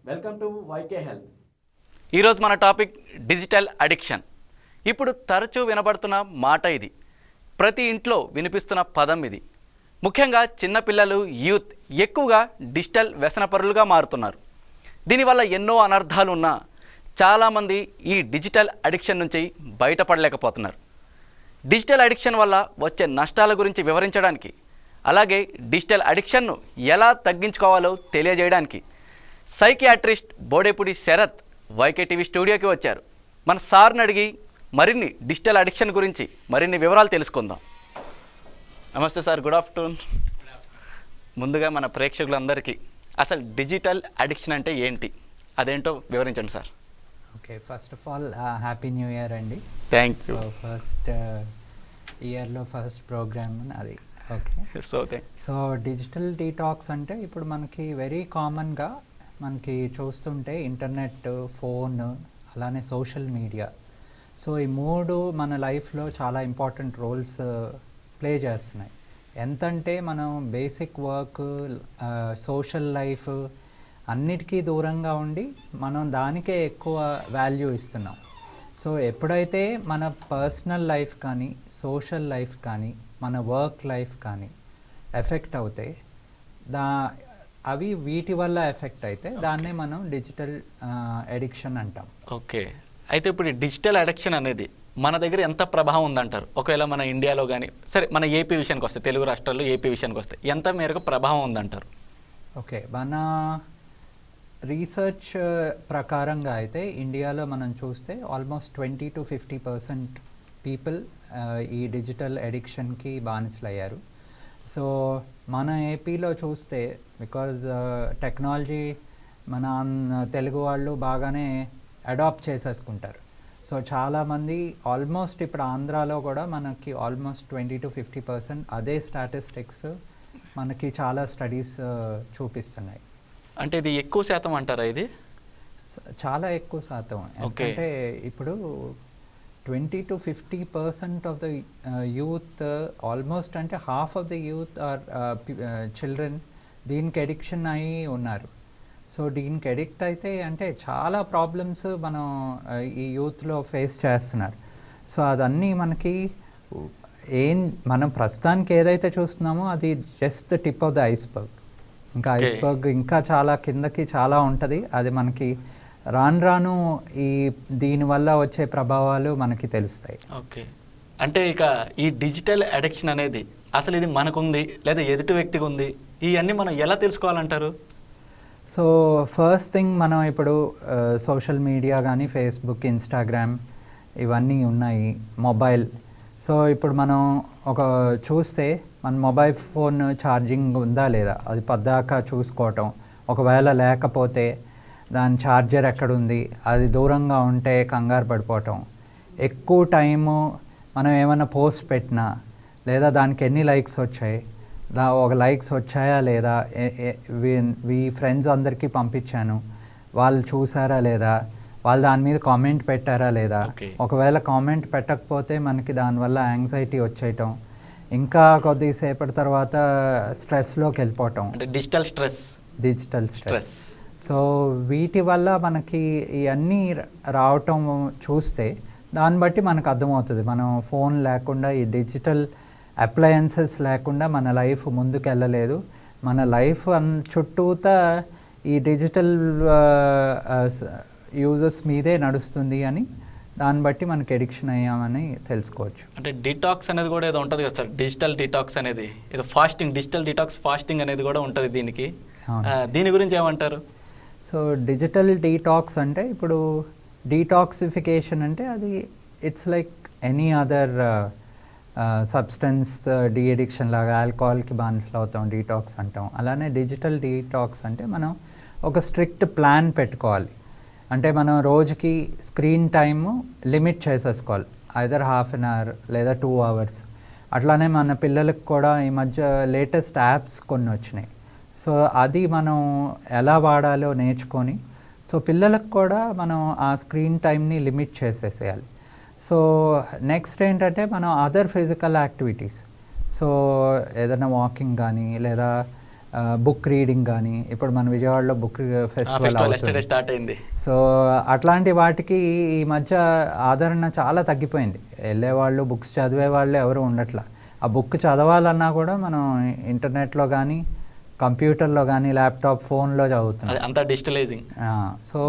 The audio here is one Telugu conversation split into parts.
Welcome to YK health. ఈరోజు మన టాపిక్ డిజిటల్ అడిక్షన్. ఇప్పుడు తరచూ వినబడుతున్న మాట ఇది. ప్రతి ఇంట్లో వినిపిస్తున్న పదం ఇది. ముఖ్యంగా చిన్నపిల్లలు, యూత్ ఎక్కువగా డిజిటల్ వ్యసనపరులుగా మారుతున్నారు. దీనివల్ల ఎన్నో అనర్థాలు ఉన్నా చాలామంది ఈ డిజిటల్ అడిక్షన్ నుంచి బయటపడలేకపోతున్నారు. డిజిటల్ అడిక్షన్ వల్ల వచ్చే నష్టాల గురించి వివరించడానికి, అలాగే డిజిటల్ అడిక్షన్ను ఎలా తగ్గించుకోవాలో తెలియజేయడానికి psychiatrist Bodepudi Sharath YK TV స్టూడియోకి వచ్చారు. మన సార్ని అడిగి మరిన్ని డిజిటల్ అడిక్షన్ గురించి మరిన్ని వివరాలు తెలుసుకుందాం. నమస్తే సార్, గుడ్ ఆఫ్టర్నూన్. ముందుగా మన ప్రేక్షకులందరికీ అసలు డిజిటల్ అడిక్షన్ అంటే ఏంటి, అదేంటో వివరించండి sir. Okay, first of all happy new year అండి. Thank you. ఫస్ట్ ఇయర్లో ఫస్ట్ ప్రోగ్రామ్ అది. ఓకే, సో డిజిటల్ డీటాక్స్ అంటే ఇప్పుడు మనకి వెరీ కామన్గా మనకి చూస్తుంటే ఇంటర్నెట్, ఫోన్, అలానే సోషల్ మీడియా. సో ఈ మూడు మన లైఫ్లో చాలా ఇంపార్టెంట్ రోల్స్ ప్లే చేస్తున్నాయి. ఎంతంటే మనం బేసిక్ వర్క్, సోషల్ లైఫ్ అన్నిటికీ దూరంగా ఉండి మనం దానికే ఎక్కువ వాల్యూ ఇస్తున్నాం. సో ఎప్పుడైతే మన పర్సనల్ లైఫ్ కానీ, సోషల్ లైఫ్ కానీ, మన వర్క్ లైఫ్ కానీ ఎఫెక్ట్ అవుతాయి, అవి వీటి వల్ల ఎఫెక్ట్ అయితే దాన్నే మనం డిజిటల్ అడిక్షన్ అంటాం. ఓకే, అయితే ఇప్పుడు ఈ డిజిటల్ అడిక్షన్ అనేది మన దగ్గర ఎంత ప్రభావం ఉందంటారు? ఒకవేళ మన ఇండియాలో కానీ, సరే మన ఏపీ విషయానికి వస్తే, తెలుగు రాష్ట్రాల్లో ఏపీ విషయానికి వస్తే ఎంత మేరకు ప్రభావం ఉందంటారు? ఓకే, మన రీసెర్చ్ ప్రకారంగా అయితే ఇండియాలో మనం చూస్తే ఆల్మోస్ట్ 20-50% పీపుల్ ఈ డిజిటల్ అడిక్షన్కి బానిసలయ్యారు. సో మన ఏపీలో చూస్తే, బికాజ్ టెక్నాలజీ మన తెలుగు వాళ్ళు బాగానే అడాప్ట్ చేసేసుకుంటారు. సో చాలామంది ఆల్మోస్ట్ ఇప్పుడు ఆంధ్రాలో కూడా మనకి ఆల్మోస్ట్ 20-50% అదే స్టాటిస్టిక్స్ మనకి చాలా స్టడీస్ చూపిస్తున్నాయి. అంటే ఇది ఎక్కువ శాతం అంటారా? ఇది చాలా ఎక్కువ శాతం. ఎందుకంటే ఇప్పుడు 20-50% ఆఫ్ ద యూత్, ఆల్మోస్ట్ అంటే half of the youth are children దీనికి అడిక్షన్ అయి ఉన్నారు. సో దీనికి అడిక్ట్ అయితే అంటే చాలా ప్రాబ్లమ్స్ మనం ఈ యూత్లో ఫేస్ చేస్తున్నారు. సో అదన్నీ మనకి మనం ప్రస్తుతానికి ఏదైతే చూస్తున్నామో అది just tip of the iceberg. ఇంకా ఐస్బర్గ్ ఇంకా చాలా కిందకి చాలా ఉంటుంది. అది మనకి రాను దీనివల్ల వచ్చే ప్రభావాలు మనకి తెలుస్తాయి. ఓకే, అంటే ఇక ఈ డిజిటల్ అడిక్షన్ అనేది అసలు ఇది మనకుంది లేదా ఎదుటి వ్యక్తికి ఉంది, ఇవన్నీ మనం ఎలా తెలుసుకోవాలంటారు? సో ఫస్ట్ థింగ్, మనం ఇప్పుడు సోషల్ మీడియా కానీ, ఫేస్బుక్, ఇన్స్టాగ్రామ్ ఇవన్నీ ఉన్నాయి, మొబైల్. సో ఇప్పుడు మనం చూస్తే మన మొబైల్ ఫోన్ ఛార్జింగ్ ఉందా లేదా అది పద్దాకా చూసుకోవటం, ఒకవేళ లేకపోతే దాని ఛార్జర్ ఎక్కడుంది, అది దూరంగా ఉంటే కంగారు పడిపోవటం, ఎక్కువ టైము మనం ఏమైనా పోస్ట్ పెట్టినా లేదా దానికి ఎన్ని లైక్స్ వచ్చాయి, ఒక లైక్స్ వచ్చాయా లేదా, ఫ్రెండ్స్ అందరికీ పంపించాను, వాళ్ళు చూసారా లేదా, వాళ్ళు దాని మీద కామెంట్ పెట్టారా లేదా, ఒకవేళ కామెంట్ పెట్టకపోతే మనకి దానివల్ల యాంగ్జైటీ వచ్చేయటం, ఇంకా కొద్దిసేపటి తర్వాత స్ట్రెస్లోకి వెళ్ళిపోవటం, డిజిటల్ స్ట్రెస్. సో వీటి వల్ల మనకి ఇవన్నీ రావటం చూస్తే దాన్ని బట్టి మనకు అర్థమవుతుంది మనం ఫోన్ లేకుండా, ఈ డిజిటల్ అప్లయన్సెస్ లేకుండా మన లైఫ్ ముందుకు వెళ్ళలేదు, మన లైఫ్ చుట్టూతా ఈ డిజిటల్ యూజర్స్ మీదే నడుస్తుంది అని దాన్ని బట్టి మనకి ఎడిక్షన్ అయ్యామని తెలుసుకోవచ్చు. అంటే డిటాక్స్ అనేది కూడా ఏదో ఉంటుంది కదా సార్, డిజిటల్ డిటాక్స్ అనేది, ఏదో డిజిటల్ డిటాక్స్ ఫాస్టింగ్ అనేది కూడా ఉంటుంది దీనికి, దీని గురించి ఏమంటారు? సో డిజిటల్ డీటాక్స్ అంటే, ఇప్పుడు డీటాక్సిఫికేషన్ అంటే అది it's like any other substance de addiction లాగా, ఆల్కహాల్కి బానిసలు అవుతాం, డీటాక్స్ అంటాం. అలానే డిజిటల్ డీటాక్స్ అంటే మనం ఒక స్ట్రిక్ట్ ప్లాన్ పెట్టుకోవాలి. అంటే మనం రోజుకి స్క్రీన్ టైము లిమిట్ చేసేసుకోవాలి, ఐదర్ ½ అన్ అవర్ లేదా 2 hours. అట్లానే మన పిల్లలకు కూడా ఈ మధ్య లేటెస్ట్ యాప్స్ కొన్ని వచ్చినాయి. సో అది మనం ఎలా వాడాలో నేర్చుకొని, సో పిల్లలకు కూడా మనం ఆ స్క్రీన్ టైంని లిమిట్ చేసేసేయాలి. సో నెక్స్ట్ ఏంటంటే మనం అదర్ ఫిజికల్ యాక్టివిటీస్, సో ఏదైనా వాకింగ్ కానీ లేదా బుక్ రీడింగ్ కానీ, ఇప్పుడు మన విజయవాడలో బుక్ ఫెస్టివల్ అవుతుంది. స్టార్ట్ అయింది. సో అట్లాంటి వాటికి ఈ మధ్య ఆదరణ చాలా తగ్గిపోయింది. వెళ్ళేవాళ్ళు, బుక్స్ చదివే వాళ్ళు ఎవరు ఉండట్లా. ఆ బుక్ చదవాలన్నా కూడా మనం ఇంటర్నెట్లో కానీ, కంప్యూటర్లో కానీ, ల్యాప్టాప్, ఫోన్లో చదువుతున్నాం. అంతా డిజిటలైజింగ్. సో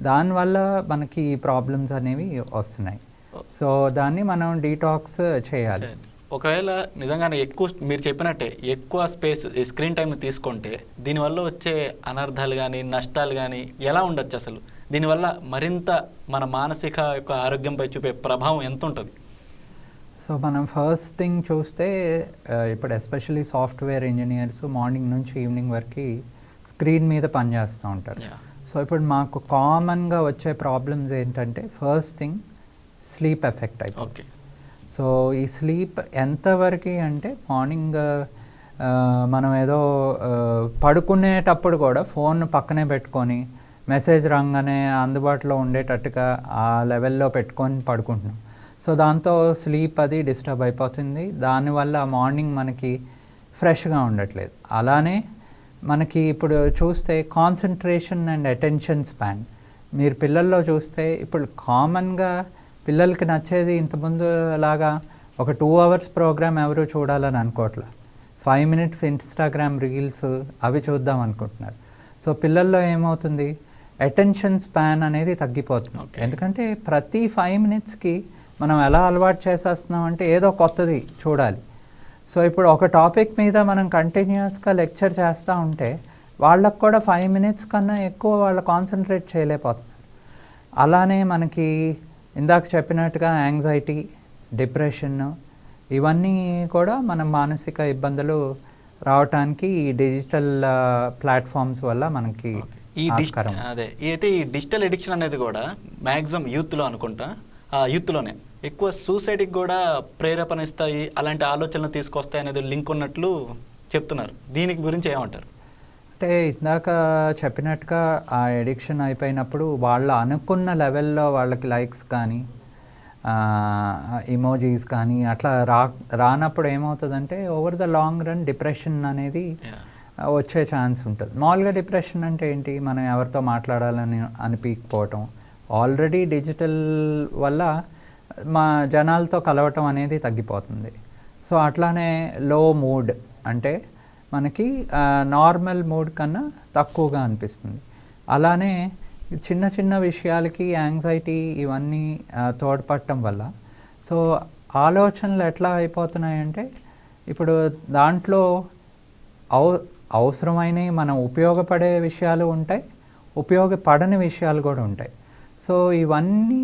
దానివల్ల మనకి ఈ ప్రాబ్లమ్స్ అనేవి వస్తున్నాయి. సో దాన్ని మనం డీటాక్స్ చేయాలి. ఒకవేళ నిజంగానే మీరు చెప్పినట్టే ఎక్కువ స్క్రీన్ టైం తీసుకుంటే దీనివల్ల వచ్చే అనర్థాలు కానీ, నష్టాలు కానీ ఎలా ఉండొచ్చు అసలు? దీనివల్ల మరింత మన మానసిక యొక్క ఆరోగ్యంపై చూపే ప్రభావం ఎంత ఉంటుంది? సో మనం ఫస్ట్ థింగ్ చూస్తే ఇప్పుడు ఎస్పెషల్లీ సాఫ్ట్వేర్ ఇంజనీర్స్ మార్నింగ్ నుంచి ఈవినింగ్ వరకు స్క్రీన్ మీద పనిచేస్తూ ఉంటారు. సో ఇప్పుడు మాకు కామన్గా వచ్చే ప్రాబ్లమ్స్ ఏంటంటే ఫస్ట్ థింగ్ స్లీప్ ఎఫెక్ట్ అయిపోతుంది. ఓకే. సో ఈ స్లీప్ ఎంతవరకు అంటే మార్నింగ్ మనం ఏదో పడుకునేటప్పుడు కూడా ఫోన్ పక్కనే పెట్టుకొని మెసేజ్ రాగానే అందుబాటులో ఉండేటట్టుగా ఆ లెవెల్లో పెట్టుకొని పడుకుంటున్నాం. సో దాంతో స్లీప్ అది డిస్టర్బ్ అయిపోతుంది. దానివల్ల మార్నింగ్ మనకి ఫ్రెష్గా ఉండట్లేదు. అలానే మనకి ఇప్పుడు చూస్తే కాన్సన్ట్రేషన్ అండ్ అటెన్షన్ స్పాన్, మీరు పిల్లల్లో చూస్తే ఇప్పుడు కామన్గా పిల్లలకి నచ్చేది ఇంతకుముందు లాగా ఒక 2 hours ప్రోగ్రామ్ ఎవరు చూడాలని అనుకోవట్లే. 5 minutes ఇన్స్టాగ్రామ్ రీల్స్ అవి చూద్దాం అనుకుంటున్నారు. సో పిల్లల్లో ఏమవుతుంది, అటెన్షన్ స్పాన్ అనేది తగ్గిపోతుంది. ఎందుకంటే ప్రతి 5 minutesకి మనం ఎలా అలవాటు చేసేస్తున్నాం అంటే ఏదో కొత్తది చూడాలి. సో ఇప్పుడు ఒక టాపిక్ మీద మనం కంటిన్యూస్గా లెక్చర్ చేస్తూ ఉంటే వాళ్ళకు కూడా 5 minutes కన్నా ఎక్కువ వాళ్ళు కాన్సన్ట్రేట్ చేయలేకపోతున్నారు. అలానే మనకి ఇందాక చెప్పినట్టుగా యాంగ్జైటీ, డిప్రెషన్ ఇవన్నీ కూడా మన మానసిక ఇబ్బందులు రావటానికి ఈ డిజిటల్ ప్లాట్ఫామ్స్ వల్ల మనకి ఈ డిజిటల్ ఎడిక్షన్ అనేది కూడా మ్యాక్సిమం యూత్లో అనుకుంటా, యూత్లోనే ఎక్కువ సూసైడ్కి కూడా ప్రేరేపణ ఇస్తాయి, అలాంటి ఆలోచనలు తీసుకొస్తాయి అనేది లింక్ ఉన్నట్లు చెప్తున్నారు. దీనికి గురించి ఏమంటారు? అంటే ఇందాక చెప్పినట్టుగా ఆ ఎడిక్షన్ అయిపోయినప్పుడు వాళ్ళ అనుకున్న లెవెల్లో వాళ్ళకి లైక్స్ కానీ ఇమోజీస్ కానీ అట్లా రానప్పుడు ఏమవుతుందంటే over the long run depression అనేది వచ్చే ఛాన్స్ ఉంటుంది. మామూలుగా డిప్రెషన్ అంటే ఏంటి, మనం ఎవరితో మాట్లాడాలని అనిపించకపోవటం, ఆల్రెడీ డిజిటల్ వల్ల మా జనాలతో కలవటం అనేది తగ్గిపోతుంది. సో అట్లానే లో మూడ్ అంటే మనకి నార్మల్ మూడ్ కన్నా తక్కువగా అనిపిస్తుంది. అలానే చిన్న చిన్న విషయాలకి యాంగ్జైటీ ఇవన్నీ తోడ్పడటం వల్ల సో ఆలోచనలు ఎట్లా అయిపోతున్నాయంటే ఇప్పుడు దాంట్లో అవసరమైనవి మనం ఉపయోగపడే విషయాలు ఉంటాయి, ఉపయోగపడని విషయాలు కూడా ఉంటాయి. సో ఇవన్నీ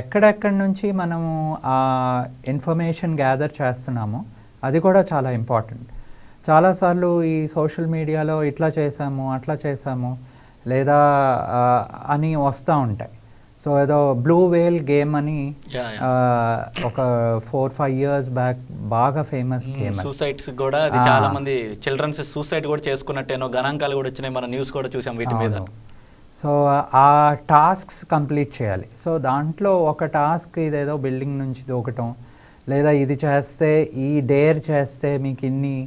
ఎక్కడెక్కడి నుంచి మనము ఆ ఇన్ఫర్మేషన్ గ్యాదర్ చేస్తున్నామో అది కూడా చాలా ఇంపార్టెంట్. చాలాసార్లు ఈ సోషల్ మీడియాలో ఇట్లా చేసాము, అట్లా చేసాము లేదా అని వస్తూ ఉంటాయి. సో ఏదో బ్లూ వేల్ గేమ్ అని ఒక 4-5 years బ్యాక్ బాగా ఫేమస్ గేమ్. సూసైడ్స్ కూడా అది చాలా మంది చిల్డ్రన్స్ సూసైడ్ కూడా చేసుకున్నట్టేనో గణాంకాలు కూడా వచ్చినాయి, మన న్యూస్ కూడా చూసాం వీటి మీద. సో ఆ టాస్క్స్ కంప్లీట్ చేయాలి. సో దాంట్లో ఒక టాస్క్ ఇదేదో బిల్డింగ్ నుంచి దూకటం, లేదా ఇది చేస్తే ఈ డేర్ చేస్తే మీకు ఇన్ని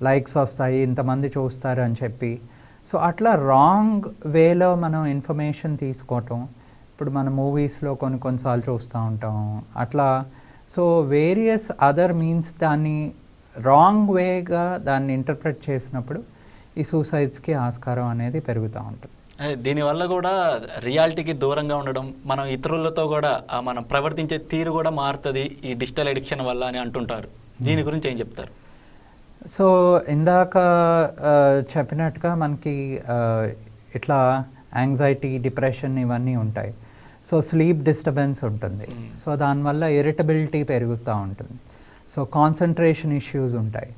లైక్స్ వస్తాయి, ఇంతమంది చూస్తారు అని చెప్పి సో అట్లా రాంగ్ వేలో మనం ఇన్ఫర్మేషన్ తీసుకోవటం. ఇప్పుడు మన మూవీస్లో కొన్నిసార్లు చూస్తూ ఉంటాం అట్లా. సో వేరియస్ అదర్ మీన్స్ దాన్ని రాంగ్ వేగా దాన్ని ఇంటర్ప్రెట్ చేసినప్పుడు ఈ సూసైడ్స్కి ఆస్కారం అనేది పెరుగుతూ ఉంటుంది. దీనివల్ల కూడా రియాలిటీకి దూరంగా ఉండడం, మనం ఇతరులతో కూడా మనం ప్రవర్తించే తీరు కూడా మారుతుంది ఈ డిజిటల్ ఎడిక్షన్ వల్ల అని అంటుంటారు. దీని గురించి ఏం చెప్తారు? సో ఇందాక చెప్పినట్టుగా మనకి ఇట్లా యాంగ్జైటీ, డిప్రెషన్ ఇవన్నీ ఉంటాయి. సో స్లీప్ డిస్టర్బెన్స్ ఉంటుంది. సో దానివల్ల ఇరిటబిలిటీ పెరుగుతూ ఉంటుంది. సో కాన్సన్ట్రేషన్ ఇష్యూస్ ఉంటాయి.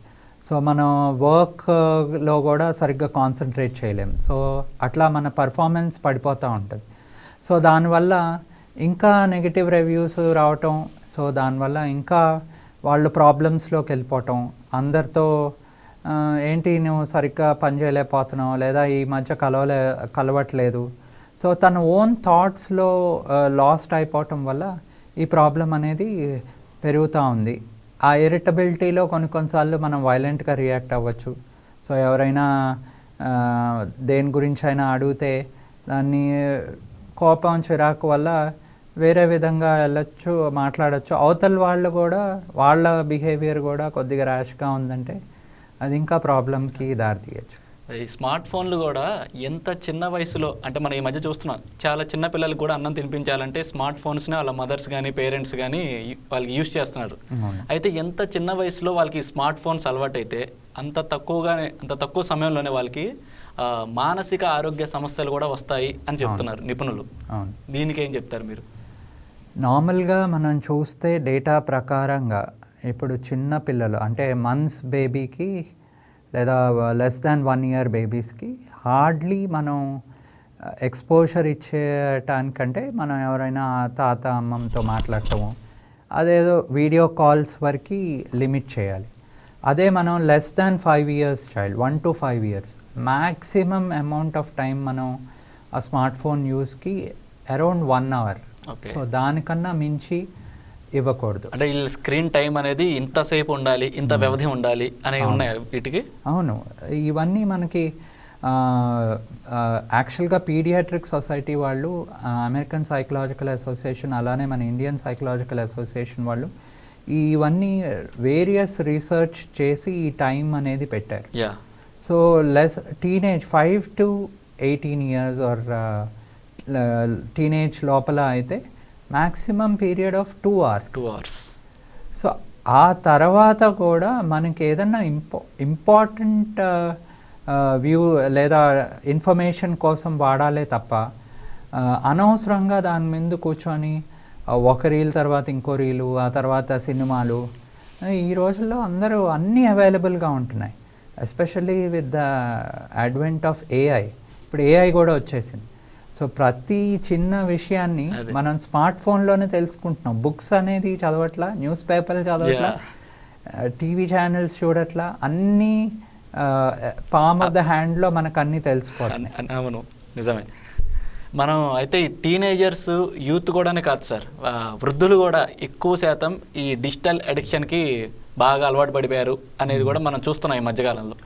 సో మనం వర్క్లో కూడా సరిగ్గా కాన్సన్ట్రేట్ చేయలేము. సో అట్లా మన పర్ఫార్మెన్స్ పడిపోతూ ఉంటుంది. సో దానివల్ల ఇంకా నెగిటివ్ రివ్యూస్ రావటం, సో దానివల్ల ఇంకా వాళ్ళు ప్రాబ్లమ్స్లోకి వెళ్ళిపోవటం, అందరితో ఏంటి నువ్వు సరిగ్గా పని చేయలేకపోతున్నావు లేదా ఈ మధ్య కలవట్లేదు. సో తన ఓన్ థాట్స్లో లాస్ట్ అయిపోవటం వల్ల ఈ ప్రాబ్లం అనేది పెరుగుతూ ఉంది. ఆ ఇరిటబిలిటీలో కొన్నిసార్లు మనం వైలెంట్గా రియాక్ట్ అవ్వచ్చు. సో ఎవరైనా దేని గురించి అయినా అడిగితే దాన్ని కోపం చిరాకు వల్ల వేరే విధంగా వెళ్ళొచ్చు, మాట్లాడచ్చు. అవతల వాళ్ళు కూడా వాళ్ళ బిహేవియర్ కూడా కొద్దిగా ర్యాష్గా ఉందంటే అది ఇంకా ప్రాబ్లంకి దారితీయచ్చు. ఈ స్మార్ట్ ఫోన్లు కూడా ఎంత చిన్న వయసులో, అంటే మనం ఈ మధ్య చూస్తున్నాం, చాలా చిన్న పిల్లలకు కూడా అన్నం తినిపించాలంటే స్మార్ట్ ఫోన్స్ని వాళ్ళ మదర్స్ కానీ పేరెంట్స్ కానీ వాళ్ళకి యూజ్ చేస్తున్నారు. అయితే ఎంత చిన్న వయసులో వాళ్ళకి స్మార్ట్ ఫోన్స్ అలవాటైతే అంత తక్కువ సమయంలోనే వాళ్ళకి మానసిక ఆరోగ్య సమస్యలు కూడా వస్తాయి అని చెప్తున్నారు నిపుణులు. దీనికి ఏం చెప్తారు మీరు? నార్మల్గా మనం చూస్తే డేటా ప్రకారంగా ఇప్పుడు చిన్న పిల్లలు అంటే మంత్స్ బేబీకి లేదా లెస్ దాన్ 1 year బేబీస్కి హార్డ్లీ మనం ఎక్స్పోజర్ ఇచ్చేటానికంటే మనం ఎవరైనా తాత అమ్మమ్మతో మాట్లాడటము అదేదో వీడియో కాల్స్ వరకు లిమిట్ చేయాలి. అదే మనం less than 5 years child 1 to 5 years maximum amount of time మనం ఆ స్మార్ట్ ఫోన్ యూస్కి అరౌండ్ 1 hour. సో దానికన్నా మించి ఇవ్వకూడదు. అంటే వీళ్ళ స్క్రీన్ టైం అనేది ఇంతసేపు ఉండాలి, ఇంత వ్యవధి ఉండాలి అనేవి ఉన్నాయి వీటికి. అవును, ఇవన్నీ మనకి యాక్చువల్గా పీడియాట్రిక్ సొసైటీ వాళ్ళు, అమెరికన్ సైకలాజికల్ అసోసియేషన్, అలానే మన ఇండియన్ సైకలాజికల్ అసోసియేషన్ వాళ్ళు ఇవన్నీ వేరియస్ రీసెర్చ్ చేసి ఈ టైం అనేది పెట్టారు. So teenage 5 to 18 years or teenage లోపల అయితే maximum period of 2 hours. So ఆ తర్వాత కూడా మనకి ఏదన్నా ఇంపార్టెంట్ వ్యూ లేదా ఇన్ఫర్మేషన్ కోసం వాడాలే తప్ప అనవసరంగా దాని మీద కూర్చొని ఒక రీల్ తర్వాత ఇంకో రీలు, ఆ తర్వాత సినిమాలు. ఈ రోజుల్లో అందరూ అన్నీ అవైలబుల్గా ఉంటున్నాయి, especially with the advent of AI. ఇప్పుడు ఏఐ కూడా వచ్చేసింది. సో ప్రతి చిన్న విషయాన్ని మనం స్మార్ట్ ఫోన్లోనే తెలుసుకుంటున్నాం. బుక్స్ అనేది చదవట్లా, న్యూస్ పేపర్లు చదవట్లా, టీవీ ఛానల్స్ చూడట్లా, అన్నీ పామ్ ఆఫ్ ద హ్యాండ్లో మనకు అన్నీ తెలిసిపోతున్నాయి. అవును, నిజమే. మనం అయితే ఈ టీనేజర్స్ యూత్ కూడానే కాదు సార్, వృద్ధులు కూడా ఎక్కువ శాతం ఈ డిజిటల్ అడిక్షన్కి బాగా అలవాటు పడిపోయారు అనేది కూడా మనం చూస్తున్నాం ఈ మధ్యకాలంలో.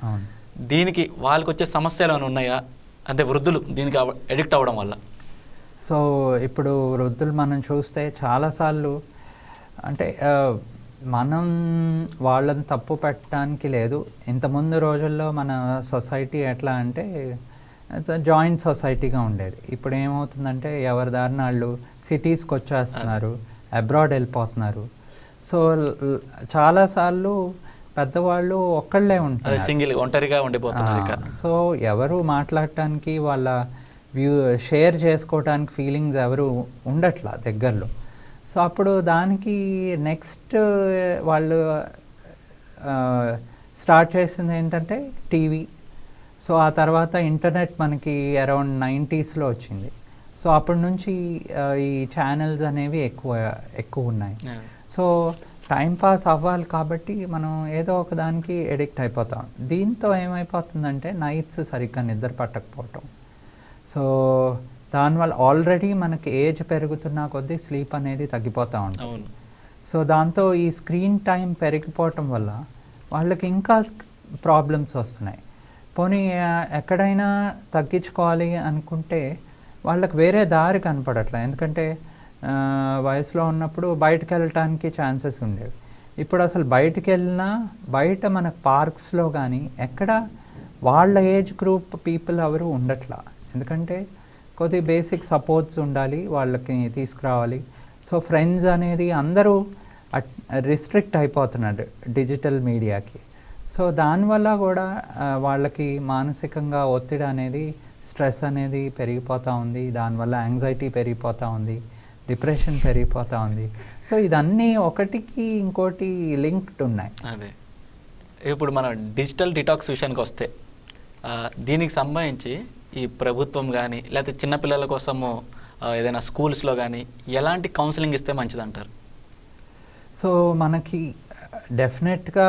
దీనికి వాళ్ళకి వచ్చే సమస్యలు ఏమైనా ఉన్నాయా? అంటే వృద్ధులు దీనికి అడిక్ట్ అవ్వడం వల్ల. సో ఇప్పుడు వృద్ధులు మనం చూస్తే చాలాసార్లు అంటే మనం వాళ్ళని తప్పు పెట్టడానికి లేదు. ఇంతకుముందు రోజుల్లో మన సొసైటీ ఎట్లా అంటే జాయింట్ సొసైటీగా ఉండేది. ఇప్పుడు ఏమవుతుందంటే ఎవరి దారిన వాళ్ళు సిటీస్కి వచ్చేస్తున్నారు, అబ్రాడ్ వెళ్ళిపోతున్నారు. సో చాలాసార్లు పెద్దవాళ్ళు ఒక్కళ్ళే ఉంటారు, సింగిల్ ఒంటరిగా ఉండిపోతున్నారు. సో ఎవరు మాట్లాడటానికి, వాళ్ళ షేర్ చేసుకోవడానికి ఫీలింగ్స్ ఎవరు ఉండట్లా దగ్గరలో. సో అప్పుడు దానికి నెక్స్ట్ వాళ్ళు స్టార్ట్ చేసింది ఏంటంటే టీవీ. సో ఆ తర్వాత ఇంటర్నెట్ మనకి అరౌండ్ 90sలో వచ్చింది. సో అప్పటి నుంచి ఈ ఛానల్స్ అనేవి ఎక్కువ ఉన్నాయి. సో టైంపాస్ అవ్వాలి కాబట్టి మనం ఏదో ఒక దానికి ఎడిక్ట్ అయిపోతాం. దీంతో ఏమైపోతుందంటే నైట్స్ సరిగ్గా నిద్ర పట్టకపోవటం. సో దానివల్ల ఆల్రెడీ మనకి ఏజ్ పెరుగుతున్న కొద్దీ స్లీప్ అనేది తగ్గిపోతూ ఉంటుంది. సో దాంతో ఈ స్క్రీన్ టైం పెరిగిపోవటం వల్ల వాళ్ళకి ఇంకా ప్రాబ్లమ్స్ వస్తున్నాయి. పోనీ ఎక్కడైనా తగ్గించుకోవాలి అనుకుంటే వాళ్ళకి వేరే దారి కనపడట్లే. ఎందుకంటే వయసులో ఉన్నప్పుడు బయటకు వెళ్ళటానికి ఛాన్సెస్ ఉండేవి. ఇప్పుడు అసలు బయటికి వెళ్ళినా బయట మనకు పార్క్స్లో కానీ ఎక్కడ వాళ్ళ ఏజ్ గ్రూప్ పీపుల్ ఎవరు ఉండట్లా. ఎందుకంటే కొద్ది బేసిక్ సపోర్ట్స్ ఉండాలి, వాళ్ళకి తీసుకురావాలి. సో ఫ్రెండ్స్ అనేది అందరూ రిస్ట్రిక్ట్ అయిపోతున్నారు డిజిటల్ మీడియాకి. సో దానివల్ల కూడా వాళ్ళకి మానసికంగా ఒత్తిడి అనేది, స్ట్రెస్ అనేది పెరిగిపోతూ ఉంది. దానివల్ల యాంగ్జైటీ పెరిగిపోతూ ఉంది, డిప్రెషన్ పెరిగిపోతూ ఉంది. సో ఇదన్నీ ఒకటికి ఇంకోటి లింక్డ్ ఉన్నాయి. అదే ఇప్పుడు మనం డిజిటల్ డిటాక్స్ విషయానికి వస్తే దీనికి సంబంధించి ఈ ప్రభుత్వం కానీ లేకపోతే చిన్నపిల్లల కోసము ఏదైనా స్కూల్స్లో కానీ ఎలాంటి కౌన్సిలింగ్ ఇస్తే మంచిదంటారు? సో మనకి డెఫినెట్గా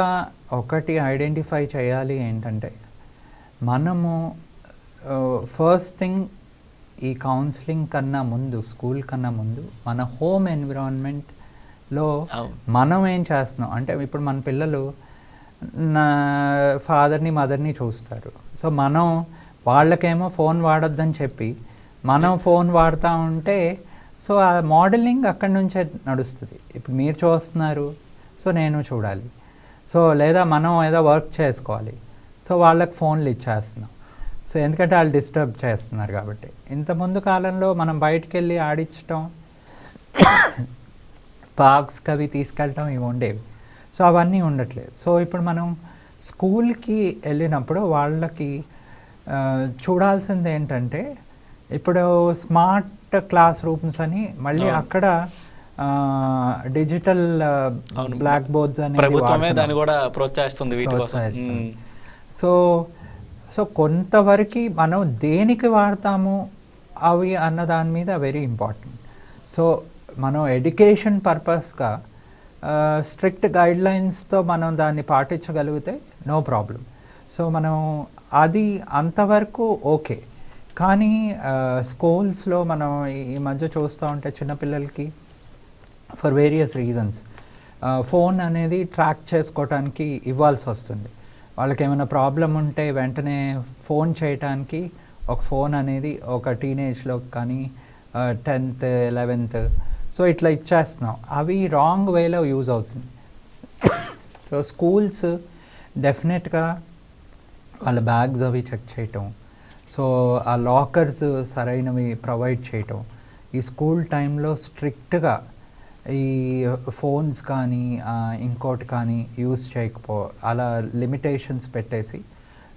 ఒకటి ఐడెంటిఫై చేయాలి ఏంటంటే, మనము ఫస్ట్ థింగ్ ఈ కౌన్సిలింగ్ కన్నా ముందు, స్కూల్ కన్నా ముందు మన హోమ్ ఎన్విరాన్మెంట్లో మనం ఏం చేస్తున్నాం అంటే, ఇప్పుడు మన పిల్లలు నా ఫాదర్ని మదర్ని చూస్తారు. సో మనం వాళ్ళకేమో ఫోన్ వాడొద్దని చెప్పి మనం ఫోన్ వాడుతూ ఉంటే సో ఆ మోడలింగ్ అక్కడి నుంచే నడుస్తుంది. ఇప్పుడు మీరు చూస్తున్నారు, సో నేను చూడాలి. సో లేదా మనం ఏదో వర్క్ చేసుకోవాలి, సో వాళ్ళకి ఫోన్లు ఇచ్చేస్తున్నాం. సో ఎందుకంటే వాళ్ళు డిస్టర్బ్ చేస్తున్నారు కాబట్టి. ఇంతకుముందు కాలంలో మనం బయటికి వెళ్ళి ఆడించటం, పార్క్స్కి అవి తీసుకెళ్ళటం ఇవి ఉండేవి. సో అవన్నీ ఉండట్లేదు. సో ఇప్పుడు మనం స్కూల్కి వెళ్ళినప్పుడు వాళ్ళకి చూడాల్సింది ఏంటంటే, ఇప్పుడు స్మార్ట్ క్లాస్ రూమ్స్ అని మళ్ళీ అక్కడ డిజిటల్ బ్లాక్ బోర్డ్స్ అని ప్రభుత్వమే దాన్ని కూడా ప్రోత్సహిస్తుంది వీటి కోసం. సో సో కొంతవరకు మనం దేనికి వాడతాము అవి అన్న దాని మీద వెరీ ఇంపార్టెంట్. సో మనం ఎడ్యుకేషన్ పర్పస్గా స్ట్రిక్ట్ గైడ్లైన్స్తో మనం దాన్ని పాటించగలిగితే నో ప్రాబ్లం. సో మనం అది అంతవరకు ఓకే. కానీ స్కూల్స్లో మనం ఈ మధ్య చూస్తూ ఉంటే చిన్నపిల్లలకి ఫర్ వేరియస్ రీజన్స్ ఫోన్ అనేది ట్రాక్ చేసుకోవటానికి ఇవ్వాల్సి వస్తుంది. వాళ్ళకి ఏమైనా ప్రాబ్లం ఉంటే వెంటనే ఫోన్ చేయటానికి ఒక ఫోన్ అనేది ఒక టీనేజ్లో కానీ 10th 11th సో ఇట్లా ఇచ్చేస్తున్నాం. అవి రాంగ్ వేలో యూజ్ అవుతుంది. సో స్కూల్స్ డెఫినెట్గా వాళ్ళ బ్యాగ్స్ అవి చెక్ చేయటం, సో ఆ లాకర్స్ సరైనవి ప్రొవైడ్ చేయటం, ఈ స్కూల్ టైంలో స్ట్రిక్ట్గా ఈ ఫోన్స్ కానీ ఇంకోటి కానీ యూజ్ చేయకపో అలా లిమిటేషన్స్ పెట్టేసి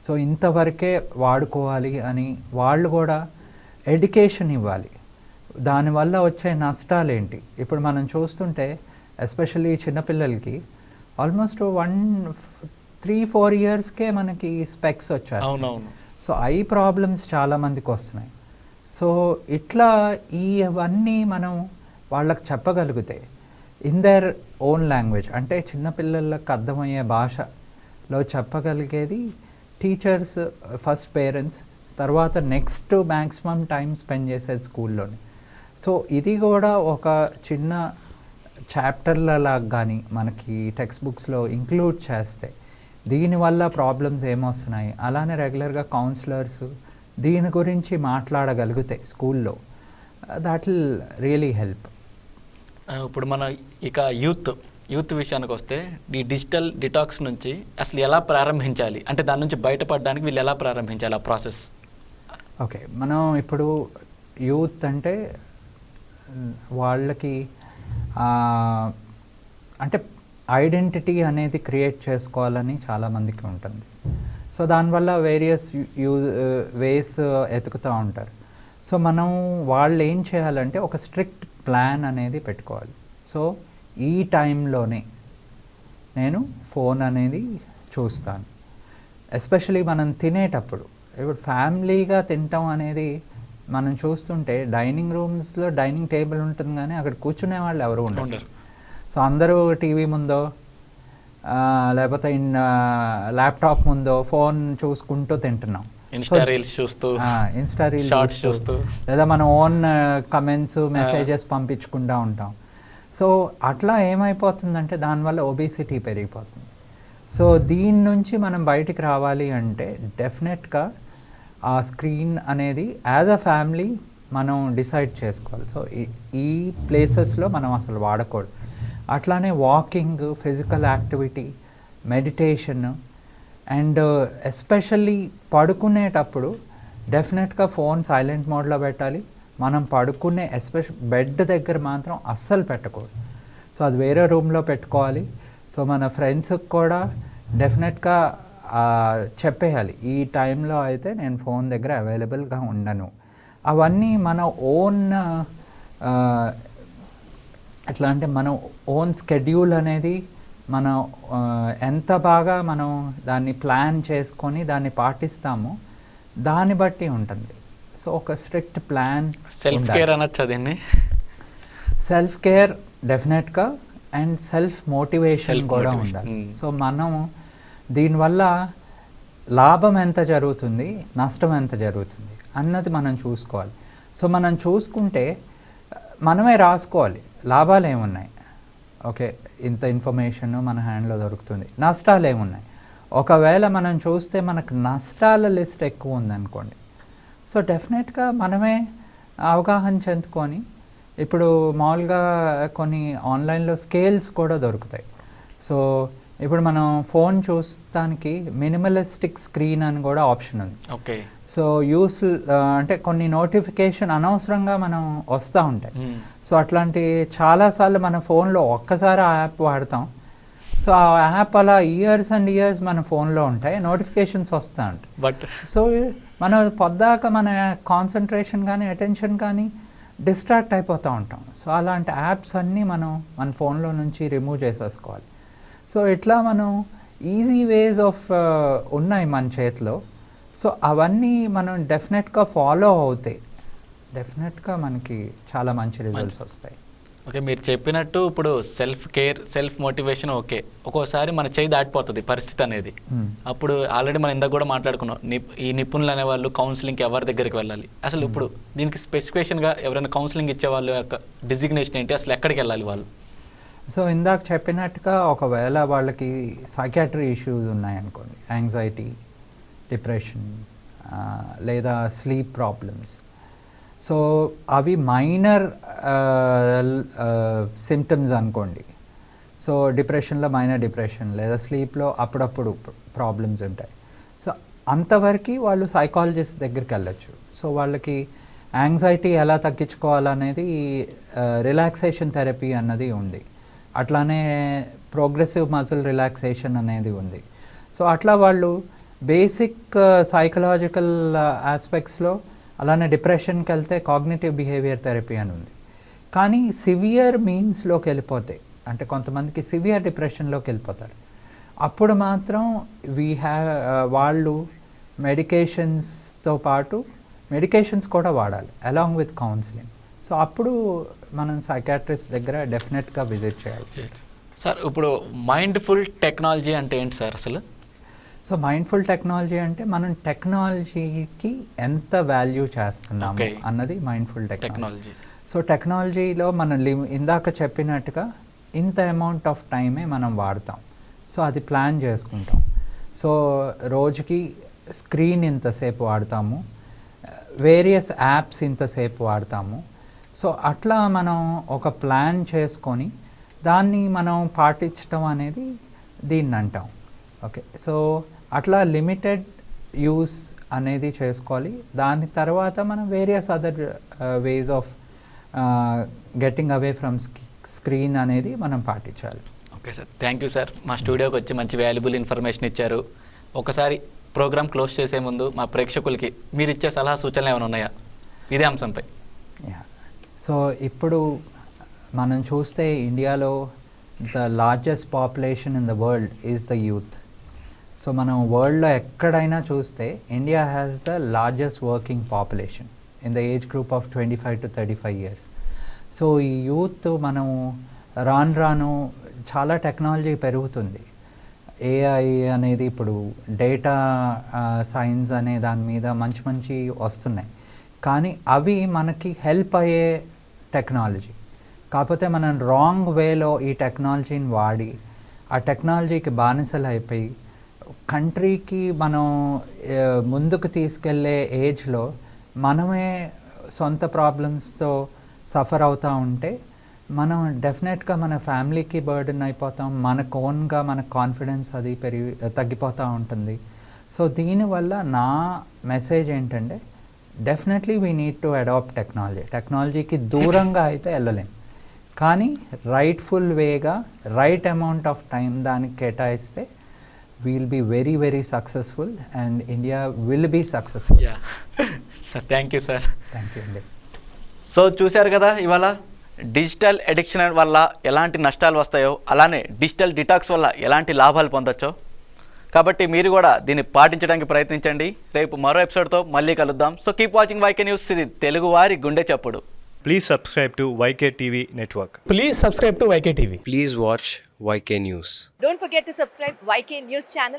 సో ఇంతవరకే వాడుకోవాలి అని వాళ్ళు కూడా ఎడ్యుకేషన్ ఇవ్వాలి. దానివల్ల వచ్చే నష్టాలు ఏంటి ఇప్పుడు మనం చూస్తుంటే, ఎస్పెషల్లీ చిన్నపిల్లలకి ఆల్మోస్ట్ 3-4 yearsకే మనకి స్పెక్స్ వచ్చాయి. అవునవును. సో ఐ ప్రాబ్లమ్స్ చాలామందికి వస్తున్నాయి. సో ఇట్లా ఇవన్నీ మనం వాళ్ళకి చెప్పగలిగితే ఇన్ దేర్ ఓన్ లాంగ్వేజ్, అంటే చిన్నపిల్లలకు అర్థమయ్యే భాషలో చెప్పగలిగేది టీచర్స్ ఫస్ట్, పేరెంట్స్, తర్వాత నెక్స్ట్ మ్యాక్సిమం టైం స్పెండ్ చేసేది స్కూల్లోనే. సో ఇది కూడా ఒక చిన్న చాప్టర్లలాగా కానీ మనకి టెక్స్ట్ బుక్స్లో ఇంక్లూడ్ చేస్తే దీనివల్ల ప్రాబ్లమ్స్ ఏమొస్తున్నాయి, అలానే రెగ్యులర్గా కౌన్సిలర్స్ దీని గురించి మాట్లాడగలిగితే స్కూల్లో దట్ విల్ రియలీ హెల్ప్. ఇప్పుడు మన ఇక యూత్ విషయానికి వస్తే ఈ డిజిటల్ డిటాక్స్ నుంచి అసలు ఎలా ప్రారంభించాలి, అంటే దాని నుంచి బయటపడడానికి వీళ్ళు ఎలా ప్రారంభించాలి ఆ ప్రాసెస్? ఓకే, మనం ఇప్పుడు యూత్ అంటే వాళ్ళకి అంటే ఐడెంటిటీ అనేది క్రియేట్ చేసుకోవాలని చాలామందికి ఉంటుంది. సో దానివల్ల వేరియస్ వేస్ ఎతుకుతూ ఉంటారు. సో మనం వాళ్ళు ఏం చేయాలంటే ఒక స్ట్రిక్ట్ ప్లాన్ అనేది పెట్టుకోవాలి. సో ఈ టైంలోనే నేను ఫోన్ అనేది చూస్తాను. ఎస్పెషలీ మనం తినేటప్పుడు, ఇప్పుడు ఫ్యామిలీగా తినటం అనేది మనం చూస్తుంటే డైనింగ్ రూమ్స్లో డైనింగ్ టేబుల్ ఉంటుంది కానీ అక్కడ కూర్చునే వాళ్ళు ఎవరు ఉండరు. సో అందరూ టీవీ ముందో లేకపోతే ల్యాప్టాప్ ముందో ఫోన్ చూసుకుంటూ తింటున్నాం. ఇన్స్టా రీల్స్ చూస్తూ లేదా మన ఓన్ కమెంట్స్ మెసేజెస్ పంపించుకుంటూ ఉంటాం. సో అట్లా ఏమైపోతుందంటే దానివల్ల ఒబేసిటీ పెరిగిపోతుంది. సో దీని నుంచి మనం బయటికి రావాలి అంటే డెఫినెట్గా ఆ స్క్రీన్ అనేది యాజ్ అ ఫ్యామిలీ మనం డిసైడ్ చేసుకోవాలి. సో ఈ ప్లేసెస్లో మనం అసలు వాడకూడదు. అట్లానే walking, physical activity, meditation and especially పడుకునేటప్పుడు డెఫినెట్గా ఫోన్ సైలెంట్ మోడ్లో పెట్టాలి. మనం పడుకునే బెడ్ దగ్గర మాత్రం అస్సలు పెట్టకూడదు. సో అది వేరే రూమ్లో పెట్టుకోవాలి. సో మన ఫ్రెండ్స్కి కూడా డెఫినెట్గా చెప్పేయాలి, ఈ టైంలో అయితే నేను ఫోన్ దగ్గర అవైలబుల్గా ఉండను. అవన్నీ మన ఓన్ ఎట్లా అంటే మన ఓన్ స్కెడ్యూల్ అనేది మనం ఎంత బాగా మనం దాన్ని ప్లాన్ చేసుకొని దాన్ని పాటిస్తామో దాన్ని బట్టి ఉంటుంది. సో ఒక స్ట్రిక్ట్ ప్లాన్, సెల్ఫ్ కేర్ అనొచ్చు దీన్ని. సెల్ఫ్ కేర్ డెఫినెట్గా అండ్ సెల్ఫ్ మోటివేషన్ కూడా ఉండాలి. సో మనం దీనివల్ల లాభం ఎంత జరుగుతుంది, నష్టం ఎంత జరుగుతుంది అన్నది మనం చూసుకోవాలి. సో మనం చూసుకుంటే మనమే రాసుకోవాలి లాభాలు ఏమున్నాయి, ఓకే ఇంత ఇన్ఫర్మేషన్ మన హ్యాండ్లో దొరుకుతుంది, నష్టాలు ఏమున్నాయి ఒకవేళ మనం చూస్తే మనకు నష్టాల లిస్ట్ ఎక్కువ ఉందనుకోండి, సో డెఫినెట్గా మనమే అవగాహన చెందుకొని, ఇప్పుడు మామూలుగా కొన్ని ఆన్లైన్లో స్కేల్స్ కూడా దొరుకుతాయి. సో ఇప్పుడు మనం ఫోన్ చూస్తానికి మినిమలిస్టిక్ స్క్రీన్ అని కూడా ఆప్షన్ ఉంది. ఓకే. సో అంటే కొన్ని నోటిఫికేషన్ అనవసరంగా మనం వస్తూ ఉంటాయి. సో అట్లాంటి చాలాసార్లు మన ఫోన్లో ఒక్కసారి ఆ యాప్ వాడతాం. సో ఆ యాప్ అలా ఇయర్స్ అండ్ ఇయర్స్ మన ఫోన్లో ఉంటాయి, నోటిఫికేషన్స్ వస్తూ ఉంటాయి. బట్ సో మనం పొద్దాక మన కాన్సన్ట్రేషన్ కానీ అటెన్షన్ కానీ డిస్ట్రాక్ట్ అయిపోతూ ఉంటాం. సో అలాంటి యాప్స్ అన్నీ మనం మన ఫోన్లో నుంచి రిమూవ్ చేసేసుకోవాలి. సో ఇట్లా మనం ఈజీ వేస్ ఆఫ్ ఉన్నాయి మన చేతిలో. సో అవన్నీ మనం డెఫినెట్గా ఫాలో అవుతాయి, డెఫినెట్గా మనకి చాలా మంచి రిజల్ట్స్ వస్తాయి. ఓకే, మీరు చెప్పినట్టు ఇప్పుడు self care, self motivation okay, ఒక్కోసారి మన చేయి దాటిపోతుంది పరిస్థితి అనేది. అప్పుడు ఆల్రెడీ మనం ఇందాక కూడా మాట్లాడుకున్నాం, ఈ నిపుణులు అనేవాళ్ళు కౌన్సిలింగ్కి ఎవరి దగ్గరికి వెళ్ళాలి, అసలు ఇప్పుడు దీనికి స్పెసిఫికేషన్గా ఎవరైనా కౌన్సిలింగ్ ఇచ్చే వాళ్ళ యొక్క డిజిగ్నేషన్ ఏంటి, అసలు ఎక్కడికి వెళ్ళాలి వాళ్ళు? సో ఇందాక చెప్పినట్టుగా ఒకవేళ వాళ్ళకి సైకాట్రీ ఇష్యూస్ ఉన్నాయనుకోండి, యాంగ్జైటీ, డిప్రెషన్ లేదా స్లీప్ ప్రాబ్లమ్స్, సో అవి మైనర్ సిమ్టమ్స్ అనుకోండి. సో డిప్రెషన్లో మైనర్ డిప్రెషన్ లేదా స్లీప్లో అప్పుడప్పుడు ప్రాబ్లమ్స్ ఉంటాయి. సో అంతవరకు వాళ్ళు సైకాలజిస్ట్ దగ్గరికి వెళ్ళచ్చు. సో వాళ్ళకి యాంగ్జైటీ ఎలా తగ్గించుకోవాలనేది రిలాక్సేషన్ థెరపీ అన్నది ఉంది, అట్లానే ప్రోగ్రెసివ్ మజిల్ రిలాక్సేషన్ అనేది ఉంది. సో అట్లా వాళ్ళు బేసిక్ సైకలాజికల్ ఆస్పెక్ట్స్లో, అలానే డిప్రెషన్కి వెళ్తే కాగ్నిటివ్ బిహేవియర్ థెరపీ అని ఉంది. కానీ సివియర్ మీన్స్లోకి వెళ్ళిపోతే, అంటే కొంతమందికి సివియర్ డిప్రెషన్లోకి వెళ్ళిపోతారు, అప్పుడు మాత్రం వాళ్ళు మెడికేషన్స్తో పాటు మెడికేషన్స్ కూడా వాడాలి అలాంగ్ విత్ కౌన్సిలింగ్. సో అప్పుడు మనం సైకాట్రిస్ట్ దగ్గర డెఫినెట్గా విజిట్ చేయాలి. సార్ ఇప్పుడు మైండ్ఫుల్ టెక్నాలజీ అంటే ఏంటి సార్ అసలు? సో మైండ్ఫుల్ టెక్నాలజీ అంటే మనం టెక్నాలజీకి ఎంత వాల్యూ చేస్తున్నాము అన్నది మైండ్ఫుల్ టెక్నాలజీ. సో టెక్నాలజీలో మనం ఇందాక చెప్పినట్టుగా ఇంత అమౌంట్ ఆఫ్ టైమే మనం వాడతాం. సో అది ప్లాన్ చేసుకుంటాం. సో రోజుకి స్క్రీన్ ఇంతసేపు వాడతాము, వేరియస్ యాప్స్ ఇంతసేపు వాడతాము. సో అట్లా మనం ఒక ప్లాన్ చేసుకొని దాన్ని మనం పాటించడం అనేది దీన్ని అంటాం. ఓకే, సో అట్లా లిమిటెడ్ యూస్ అనేది చేసుకోవాలి. దాని తర్వాత మనం various other ways of getting away from screen అనేది మనం పాటించాలి. Okay sir, thank you sir. మా స్టూడియోకి వచ్చి మంచి వాల్యుబుల్ ఇన్ఫర్మేషన్ ఇచ్చారు. ఒకసారి ప్రోగ్రామ్ క్లోజ్ చేసే ముందు మా ప్రేక్షకులకి మీరు ఇచ్చే సలహా సూచనలు ఏమైనా ఉన్నాయా ఇదే అంశంపై? సో ఇప్పుడు మనం చూస్తే ఇండియాలో the largest population in the world is the youth. So మనం వరల్డ్లో ఎక్కడైనా చూస్తే India has the largest working population in the age group of 25 to 35 years. So ఈ యూత్ మనం రాను చాలా టెక్నాలజీ పెరుగుతుంది. ఏఐ అనేది ఇప్పుడు డేటా సైన్స్ అనే దాని మీద మంచి వస్తున్నాయి, కానీ అవి మనకి హెల్ప్ అయ్యే టెక్నాలజీ. కాకపోతే మనం రాంగ్ వేలో ఈ టెక్నాలజీని వాడి ఆ టెక్నాలజీకి బానిసలు అయిపోయి కంట్రీకి మనం ముందుకు తీసుకెళ్లే ఏజ్లో మనమే సొంత ప్రాబ్లమ్స్తో సఫర్ అవుతూ ఉంటే మనం డెఫినెట్గా మన ఫ్యామిలీకి బర్డెన్ అయిపోతాం, మనకు ఓన్గా మన కాన్ఫిడెన్స్ అది తగ్గిపోతూ ఉంటుంది. సో దీనివల్ల నా మెసేజ్ ఏంటంటే definitely we need to adopt టెక్నాలజీకి దూరంగా అయితే వెళ్ళలేం, కానీ రైట్ఫుల్ వేగా రైట్ అమౌంట్ ఆఫ్ టైం దానికి కేటాయిస్తే we'll be very successful and India will be successful. Sir thank you sir. Thank you అండి. సో చూశారు కదా ఇవాళ డిజిటల్ అడిక్షన్ వల్ల ఎలాంటి నష్టాలు వస్తాయో, అలానే డిజిటల్ డిటాక్స్ వల్ల ఎలాంటి లాభాలు పొందొచ్చో. కాబట్టి మీరు కూడా దీన్ని పాటించడానికి ప్రయత్నించండి. రేపు మరో ఎపిసోడ్తో మళ్ళీ కలుద్దాం. So keep watching YK news, ఇది తెలుగువారి గుండె చప్పుడు. Please subscribe to YK TV Network. Please subscribe to YK TV. Please watch YK News. Don't forget to subscribe YK News channel.